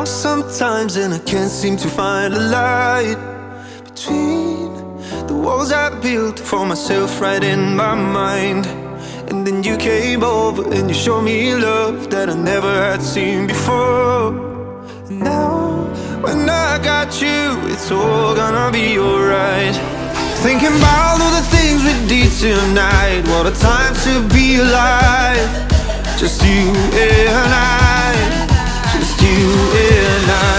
lost sometimes and I can't seem to find a light between the walls I built for myself right in my mind. And then you came over and you showed me love that I never had seen before. And now when I got you, it's all gonna be alright. Thinking about all the things we did tonight, what a time to be alive. Just you and I, just you and I.